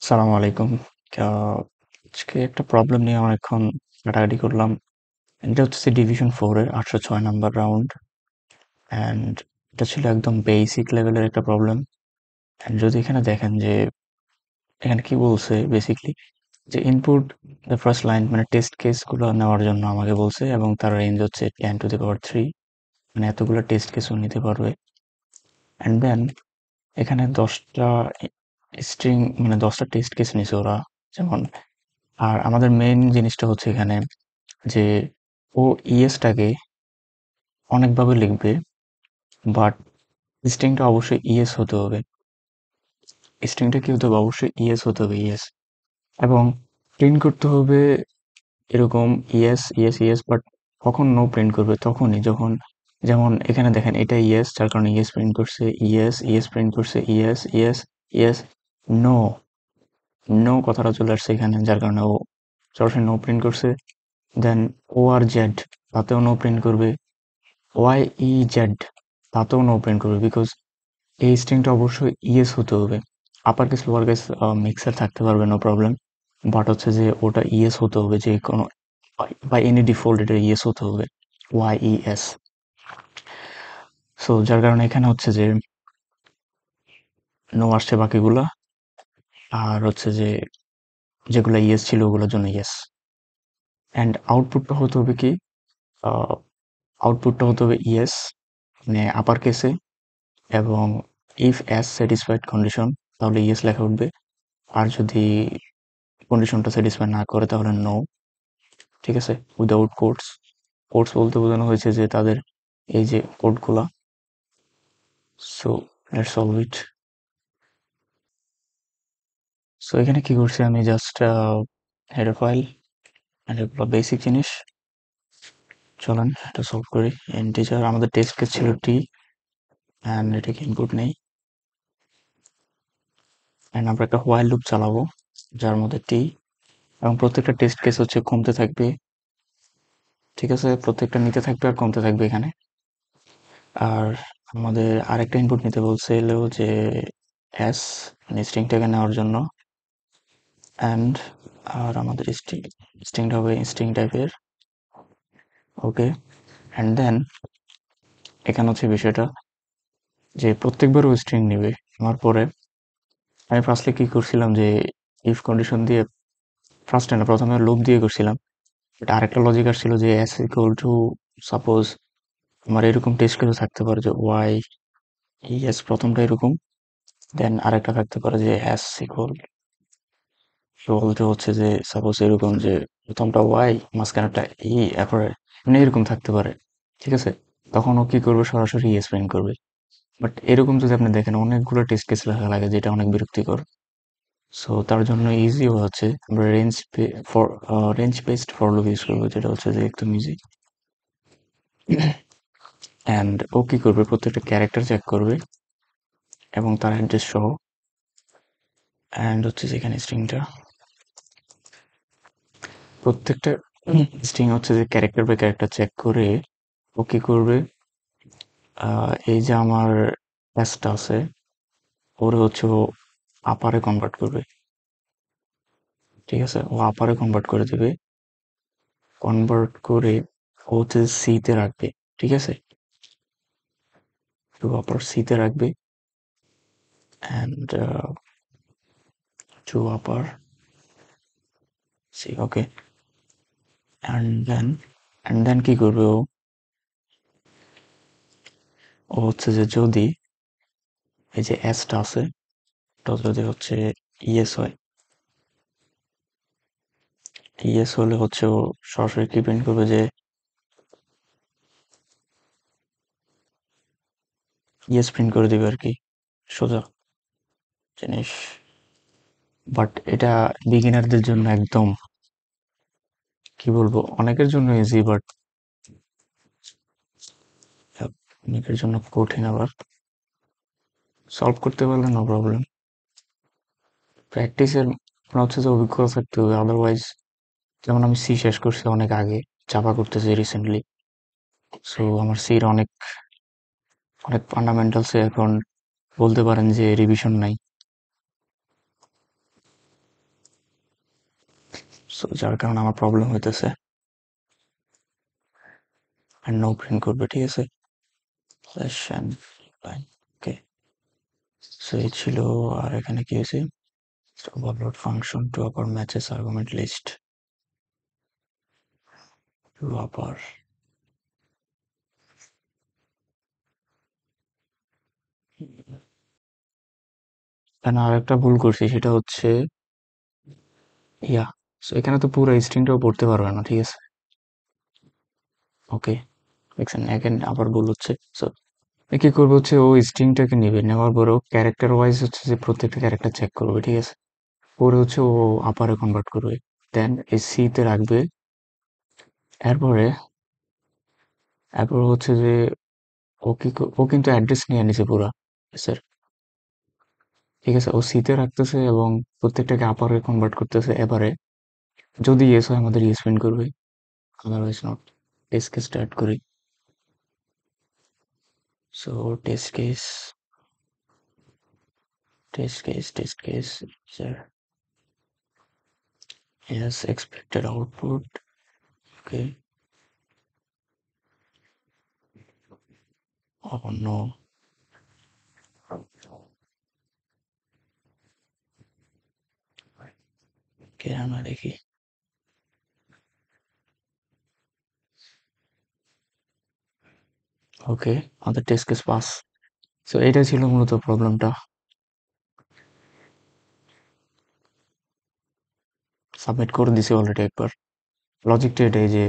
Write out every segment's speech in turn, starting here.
সালামু আলাইকুম। আজকে একটা প্রবলেম নিয়ে অনেকক্ষণ ঘাটাঘাটি করলাম। এটা হচ্ছে ডিভিশন 4 এর 806 নাম্বার রাউন্ড। অ্যান্ড এটা ছিল একদম বেসিক লেভেলের একটা প্রবলেম। অ্যান্ড যদি এখানে দেখেন যে এখানে কি বলছে বেসিকলি যে ইনপুট দ্য ফার্স্ট লাইন মানে টেস্ট কেসগুলো নেওয়ার জন্য আমাকে বলছে এবং তার রেঞ্জ হচ্ছে 10⁻³ মানে এতগুলো টেস্ট কেসও নিতে পারবে। অ্যান্ড দেন এখানে 10টা স্ট্রিং মানে 10টা টেস্ট কেস নিছে ওরা। যেমন আর আমাদের মেইন জিনিসটা হচ্ছে এখানে যে ও ইএসটাকে অনেকভাবে লিখবে, বাট স্ট্রিংটা অবশ্যই ইএস হতে হবে। স্ট্রিংটা কি হতে হবে? অবশ্যই ইএস হতে হবে, ইএস। এবং প্রিন্ট করতে হবে এরকম ইএস ইএস ইএস, বাট কখন নো প্রিন্ট করবে? তখনই যখন, যেমন এখানে দেখেন এটা ইএস, যার কারণে ইএস প্রিন্ট করছে, ইএস ইএস প্রিন্ট করছে, yes yes yes, no no কথাটা চলে আসছে এখানে, যার কারণে ও সরাসরি নো প্রিন্ট করছে। দেন ও আর জেড, তাতেও নো প্রিন্ট করবে। ওয়াই ই জেড, তাতেও নো প্রিন্ট করবে, বিকজ এই স্ট্রিংটা অবশ্যই ইএস হতে হবে। Upper case lower case mixer থাকতে পারবে, নো প্রবলেম, বাট হচ্ছে যে ওটা ইএস হতে হবে, যে কোনো বাই এনি ডিফল্ট এটা ইএস হতে হবে, ওয়াই ই এস। সো যার কারণে এখানে হচ্ছে যে নো আসছে বাকিগুলা, আর হচ্ছে যে যেগুলো ইএস ছিল ওগুলোর জন্য ইয়েস। অ্যান্ড আউটপুটটা হতে হবে কি, আউটপুটটা হতে হবে ইএস মানে আপার কেসে, এবং ইফ অ্যাজ স্যাটিসফাইড কন্ডিশন তাহলে ইয়েস লেখা উঠবে। আর যদি কন্ডিশনটা স্যাটিসফাই না করে তাহলে নো। ঠিক আছে, উইদাউট কোডস। কোডস বলতে বোঝানো হয়েছে যে তাদের এই যে কোডগুলা। So let's solve it. So এখানে কি করছি আমি, জাস্ট হেডার ফাইল এন্ড এগুলো বেসিক জিনিস। চলেন এটা সলভ করি। ইন্টিজার আমাদের টেস্ট কেস ছিল টি, অ্যান্ড এটাকে ইনপুট নেই, অ্যান্ড আমরা একটা হোয়াইল লুপ চালাবো যার মধ্যে টি, এবং প্রত্যেকটা টেস্ট কেস হচ্ছে কমতে থাকবে। ঠিক আছে, প্রত্যেকটা নিতে থাকবে আর কমতে থাকবে এখানে। আর আমাদের আরেকটা ইনপুট নিতে বলছে এলো যে এস, মানে স্ট্রিংটাকে নেওয়ার জন্য। অ্যান্ড আর আমাদের স্ট্রিংটা হবে স্ট্রিং টাইপের। ওকে, অ্যান্ড দেন এখানে হচ্ছে বিষয়টা যে প্রত্যেকবার ও স্ট্রিং নেবে। নেওয়ার পরে আমি ফার্স্টলি কি করছিলাম যে ইফ কন্ডিশন দিয়ে, ফার্স্টে না, প্রথমে লুপ দিয়ে করছিলাম। বাট আরেকটা লজিক আসছিল যে এস ইকুয়াল টু, সাপোজ আমার এরকম টেস্ট কেসও থাকতে পারে যে ওয়াই এস, প্রথমটা এরকম, দেন আরেকটা থাকতে পারে যে এস ইকুয়াল বলতে হচ্ছে যে সাপোজ এরকম যে প্রথমটা ওয়াই, মাঝখানেরটা ই, এরপরে মানে এরকম থাকতে পারে। ঠিক আছে, তখন ও কি করবে, সরাসরি ইএস প্রিন্ট করবে। বাট এরকম যদি আপনি দেখেন অনেকগুলো টেস্ট কেস লেখা লাগে, যেটা অনেক বিরক্তিকর। সো তার জন্য ইজি হচ্ছে আমরা for range based for loop use করবো, যেটা হচ্ছে যে একদম ইজি। অ্যান্ড ও কি করবে, প্রত্যেকটা ক্যারেক্টার চেক করবে এবং তার অ্যাড্রেস সহ। অ্যান্ড হচ্ছে যেখানে স্ট্রিংটা, প্রত্যেকটা স্ট্রিং হচ্ছে যে ক্যারেক্টার বাই ক্যারেক্টার চেক করে ও কি করবে, এই যে আমার অ্যাসটা আছে, ওরে হচ্ছে ও আপারে কনভার্ট করবে। ঠিক আছে, ও আপারে কনভার্ট করে দেবে, কনভার্ট করে ও হচ্ছে সিতে রাখবে। ঠিক আছে, টু আপার সিতে রাখবে, and to upper C, okay. And then কি করবে ও, ও হচ্ছে যে যদি এই যে এসটা আছে, এটা যদি হচ্ছে ইএস হয়, ইএস হলে হচ্ছে ও সরাসরি কি প্রিন্ট করবে, যে ইএস প্রিন্ট করে দিবে আর কি, সোজা জিনিস। বাট এটা বিগিনারদের জন্য একদম, কি বলবো, অনেকের জন্য ইজি, বাট অনেকের জন্য কঠিন। আবার সলভ করতে পারলে নো প্রবলেম। প্র্যাকটিসের মানে হচ্ছে যে অভিজ্ঞতা থাকতে হবে, আদারওয়াইজ। যেমন আমি সি শেষ করছি অনেক আগে, জাভা করতেছি রিসেন্টলি। সো আমার সির অনেক অনেক ফান্ডামেন্টালসে এখন বলতে পারেন যে রিভিশন নাই। সো যার কারণে আমার প্রবলেম হইতেছে। আর নো প্রিন্ট করবে, ঠিক আছে? Slash end line, okay. So এই ছিল। আর এখানে কি হয়েছে? Overload function to upper matches argument list to upper. এখানে আর একটা ভুল করছি, সেটা হচ্ছে ইয়া। সো এখানে তো পুরো স্ট্রিংটাও পড়তে পারবে না, ঠিক আছে? ওকে, দেখছেন এখানে আবার ভুল হচ্ছে। সো কি করবে হচ্ছে, ও স্ট্রিংটাকে নেবে, নেওয়ার পরে ও ক্যারেক্টার ওয়াইজ হচ্ছে যে প্রত্যেকটা ক্যারেক্টার চেক করবে, ঠিক আছে? পরে হচ্ছে ও আপারে কনভার্ট করবে, দেন এই সি তে রাখবে। এরপরে এরপর হচ্ছে যে ও কিন্তু অ্যাড্রেস নিয়ে নিছে পুরা স্যার, ঠিক আছে? ও সি তে রাখতেছে এবং প্রত্যেকটাকে আপারে কনভার্ট করতেছে। এবারে যদি ইয়েস হয় আমাদের ইয়েস প্রিন্ট করবে, otherwise not. Test case start করি। So test case, test case sir, yes expected output, okay. Oh no, কেন দেখি। ওকে, আমাদের টেস্ট কেস পাস। সো এটা ছিল মূলত প্রবলেমটা। সাবমিট করে দিছি অলরেডি একবার। লজিকটা এটাই যে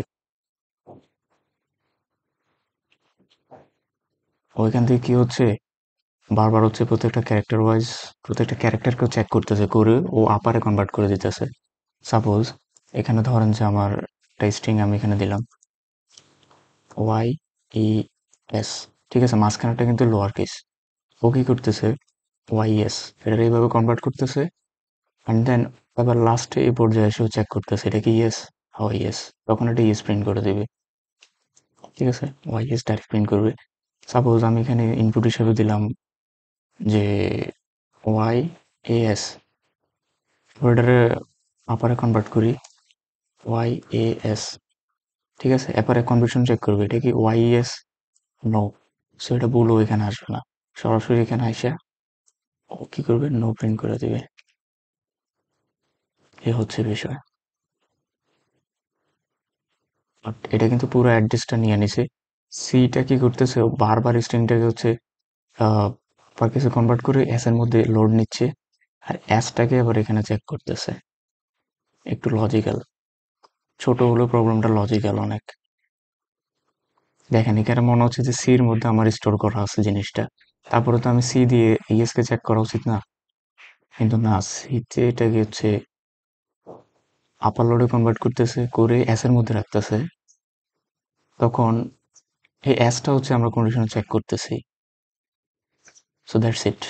ওইখান থেকে কি হচ্ছে, বারবার হচ্ছে প্রত্যেকটা ক্যারেক্টার ওয়াইজ প্রত্যেকটা ক্যারেক্টারকেও চেক করতেছে, করে ও আপারে কনভার্ট করে দিতেছে। সাপোজ এখানে ধরেন যে আমার একটা স্ট্রিং আমি এখানে দিলাম ওয়াই ই এস, ঠিক আছে? মাঝখানেটা কিন্তু লোয়ার কেস। ও কি করতেছে, ওয়াই এস এটা এইভাবে কনভার্ট করতেছে, অ্যান্ড দেন আবার লাস্টে এই পর্যায়ে এসেও চেক করতেছে এটা কি ইয়েস, ও ইয়েস, তখন এটা ইয়েস প্রিন্ট করে দিবে, ঠিক আছে? ওয়াই ইয়েস ডাইরেক্ট প্রিন্ট করবে। সাপোজ আমি এখানে ইনপুট হিসেবে দিলাম যে ওয়াই এ এস, ওইটারে আপারে কনভার্ট করি ওয়াই এ এস, ঠিক আছে? এরপরে কনভার্সন চেক করবে এটা কি ওয়াই এস, নো। সো এটা ভুলও এখানে আসবে না, সরাসরি এখানে আইসা ও কি করবে, নো প্রিন্ট করে দিবে। এ হচ্ছে বিষয়। বাট এটা কিন্তু পুরো অ্যাড্রেসটা নিয়ে নিছে। সিটা কি করতেছে, ও বারবার স্ট্রিংটাকে হচ্ছে পার কিছু কনভার্ট করে এস এর মধ্যে লোড নিচ্ছে, আর এসটাকে আবার এখানে চেক করতেছে। একটু লজিক্যাল, ছোট হলেও প্রবলেমটা লজিক্যাল অনেক। দেখেন এখানে মনে হচ্ছে যে সির মধ্যে আমার স্টোর করা আছে জিনিসটা, তারপরে তো আমি সি দিয়ে ইএস কে চেক করা উচিত না, কিন্তু না, সিতে এটাকে হচ্ছে আপার লোডে কনভার্ট করতেছে, করে এস এর মধ্যে রাখতেছে। তখন এই এসটা হচ্ছে আমরা কন্ডিশন চেক করতেছি। So that's it.